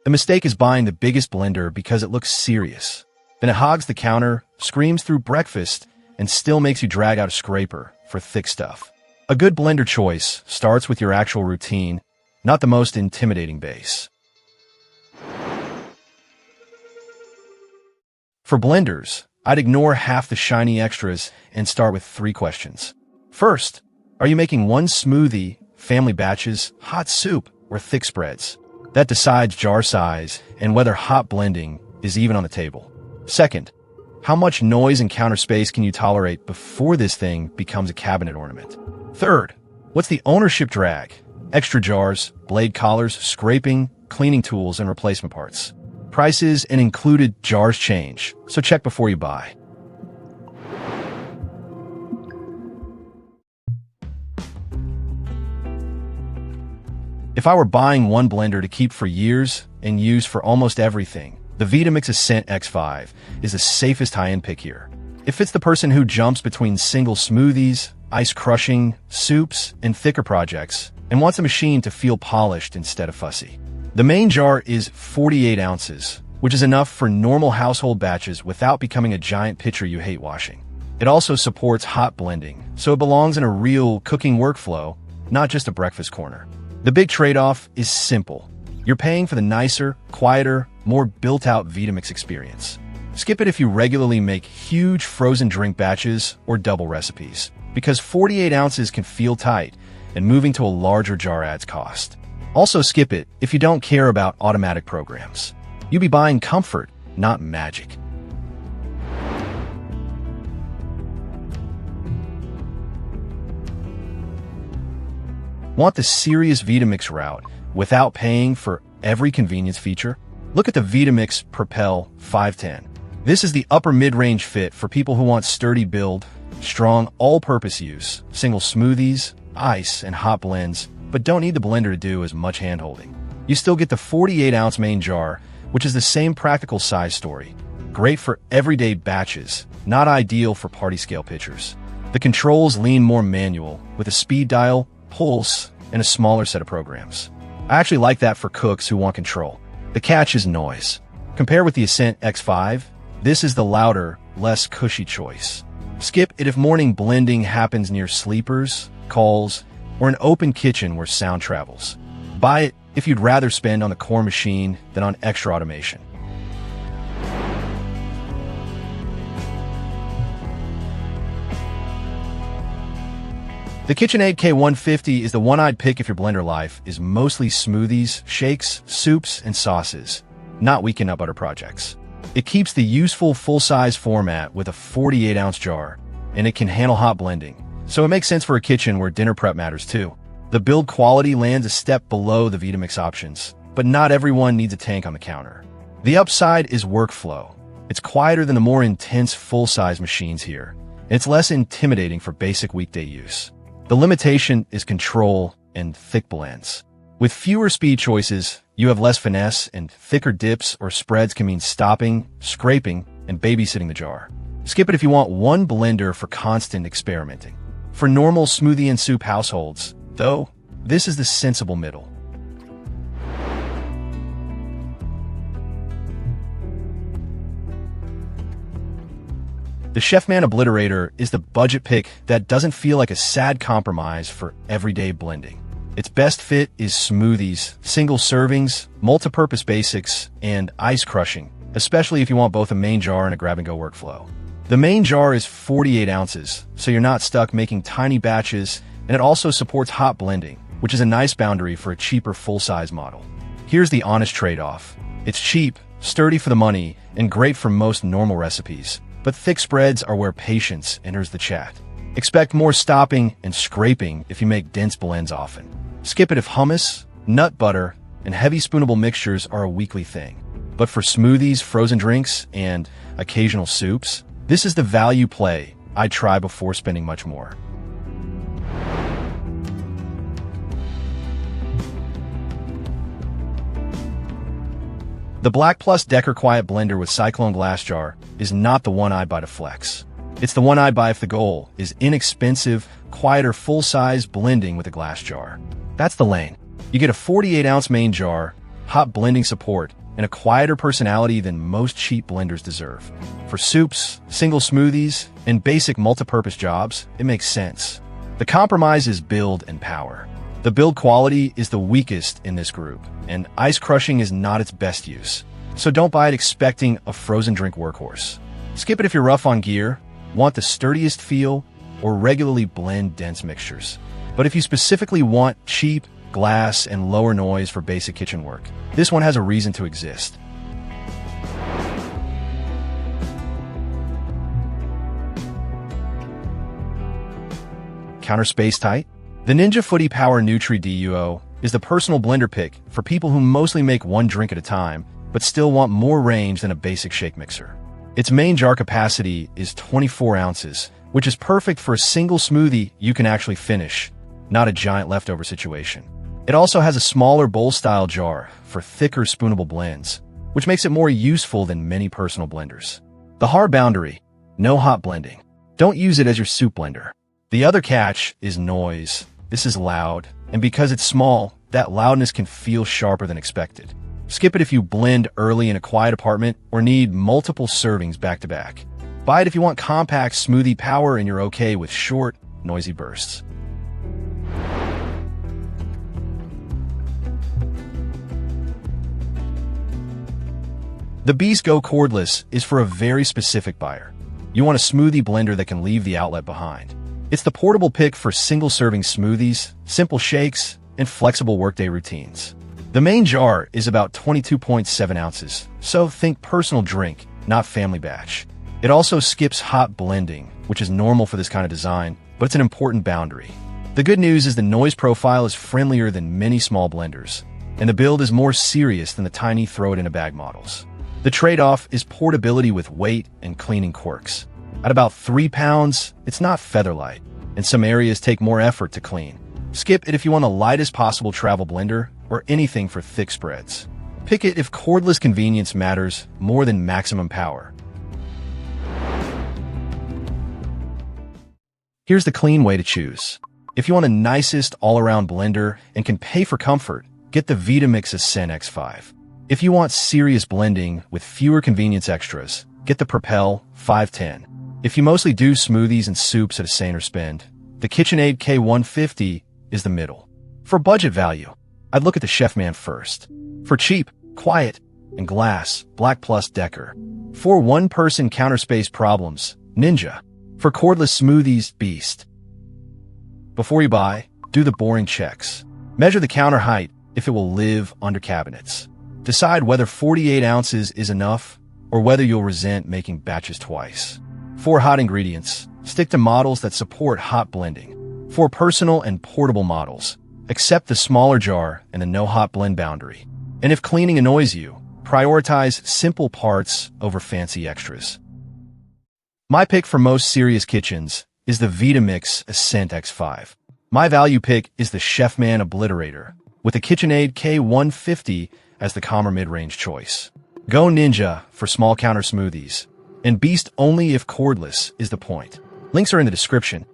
The mistake is buying the biggest blender because it looks serious. Then it hogs the counter, screams through breakfast, and still makes you drag out a scraper for thick stuff. A good blender choice starts with your actual routine, not the most intimidating base. For blenders, I'd ignore half the shiny extras and start with 3 questions. First, are you making one smoothie, family batches, hot soup, or thick spreads? That decides jar size and whether hot blending is even on the table. Second, how much noise and counter space can you tolerate before this thing becomes a cabinet ornament? Third, what's the ownership drag? Extra jars, blade collars, scraping, cleaning tools, and replacement parts. Prices and included jars change, so check before you buy. If I were buying one blender to keep for years and use for almost everything, the Vitamix Ascent X5 is the safest high-end pick here. It fits the person who jumps between single smoothies, ice-crushing, soups, and thicker projects, and wants a machine to feel polished instead of fussy. The main jar is 48 ounces, which is enough for normal household batches without becoming a giant pitcher you hate washing. It also supports hot blending, so it belongs in a real cooking workflow, not just a breakfast corner. The big trade-off is simple. You're paying for the nicer, quieter, more built-out Vitamix experience. Skip it if you regularly make huge frozen drink batches or double recipes, because 48 ounces can feel tight, and moving to a larger jar adds cost. Also skip it if you don't care about automatic programs. You'll be buying comfort, not magic. Want the serious Vitamix route without paying for every convenience feature? Look at the Vitamix Propel 510. This is the upper mid-range fit for people who want sturdy build, strong all-purpose use, single smoothies, ice, and hot blends, but don't need the blender to do as much hand-holding. You still get the 48-ounce main jar, which is the same practical size story. Great for everyday batches, not ideal for party-scale pitchers. The controls lean more manual, with a speed dial, pulse, and a smaller set of programs. I actually like that for cooks who want control. The catch is noise. Compared with the Ascent X5, this is the louder, less cushy choice. Skip it if morning blending happens near sleepers, calls, or an open kitchen where sound travels. Buy it if you'd rather spend on the core machine than on extra automation. The KitchenAid K150 is the one I'd pick if your blender life is mostly smoothies, shakes, soups, and sauces, not weekend nut butter projects. It keeps the useful full-size format with a 48-ounce jar, and it can handle hot blending, so it makes sense for a kitchen where dinner prep matters too. The build quality lands a step below the Vitamix options, but not everyone needs a tank on the counter. The upside is workflow. It's quieter than the more intense full-size machines here, and it's less intimidating for basic weekday use. The limitation is control and thick blends. With fewer speed choices, you have less finesse, and thicker dips or spreads can mean stopping, scraping, and babysitting the jar. Skip it if you want one blender for constant experimenting. For normal smoothie and soup households, though, this is the sensible middle. The Chefman Obliterator is the budget pick that doesn't feel like a sad compromise for everyday blending. Its best fit is smoothies, single servings, multi-purpose basics, and ice crushing, especially if you want both a main jar and a grab-and-go workflow. The main jar is 48 ounces, so you're not stuck making tiny batches, and it also supports hot blending, which is a nice boundary for a cheaper full-size model. Here's the honest trade-off. It's cheap, sturdy for the money, and great for most normal recipes. But thick spreads are where patience enters the chat. Expect more stopping and scraping if you make dense blends often. Skip it if hummus, nut butter, and heavy spoonable mixtures are a weekly thing. But for smoothies, frozen drinks, and occasional soups, this is the value play I'd try before spending much more. The Black+Decker Quiet Blender with Cyclone Glass Jar is not the one I'd buy to flex. It's the one I'd buy if the goal is inexpensive, quieter, full-size blending with a glass jar. That's the lane. You get a 48-ounce main jar, hot blending support, and a quieter personality than most cheap blenders deserve. For soups, single smoothies, and basic multi-purpose jobs, it makes sense. The compromise is build and power. The build quality is the weakest in this group, and ice crushing is not its best use. So don't buy it expecting a frozen drink workhorse. Skip it if you're rough on gear, want the sturdiest feel, or regularly blend dense mixtures. But if you specifically want cheap, glass, and lower noise for basic kitchen work, this one has a reason to exist. Counter space tight? The Ninja Foodi Power Nutri DUO is the personal blender pick for people who mostly make one drink at a time, but still want more range than a basic shake mixer. Its main jar capacity is 24 ounces, which is perfect for a single smoothie you can actually finish, not a giant leftover situation. It also has a smaller bowl-style jar for thicker spoonable blends, which makes it more useful than many personal blenders. The hard boundary: no hot blending. Don't use it as your soup blender. The other catch is noise. This is loud, and because it's small, that loudness can feel sharper than expected. Skip it if you blend early in a quiet apartment or need multiple servings back-to-back. Buy it if you want compact smoothie power and you're okay with short, noisy bursts. The GO Cordless is for a very specific buyer. You want a smoothie blender that can leave the outlet behind. It's the portable pick for single-serving smoothies, simple shakes, and flexible workday routines. The main jar is about 22.7 ounces, so think personal drink, not family batch. It also skips hot blending, which is normal for this kind of design, but it's an important boundary. The good news is the noise profile is friendlier than many small blenders, and the build is more serious than the tiny throw-it-in-a-bag models. The trade-off is portability with weight and cleaning quirks. At about 3 pounds, it's not feather-light, and some areas take more effort to clean. Skip it if you want the lightest possible travel blender or anything for thick spreads. Pick it if cordless convenience matters more than maximum power. Here's the clean way to choose. If you want the nicest all-around blender and can pay for comfort, get the Vitamix Ascent X5. If you want serious blending with fewer convenience extras, get the Propel 510. If you mostly do smoothies and soups at a saner spend, the KitchenAid K150 is the middle. For budget value, I'd look at the Chefman first. For cheap, quiet, and glass, Black+Decker. For one-person counter space problems, Ninja. For cordless smoothies, Beast. Before you buy, do the boring checks. Measure the counter height if it will live under cabinets. Decide whether 48 ounces is enough or whether you'll resent making batches twice. For hot ingredients, stick to models that support hot blending. For personal and portable models, accept the smaller jar and the no hot blend boundary. And if cleaning annoys you, prioritize simple parts over fancy extras. My pick for most serious kitchens is the Vitamix Ascent X5. My value pick is the Chefman Obliterator, with the KitchenAid K150 as the calmer mid-range choice. Go Ninja for small counter smoothies, and Beast only if cordless is the point. Links are in the description.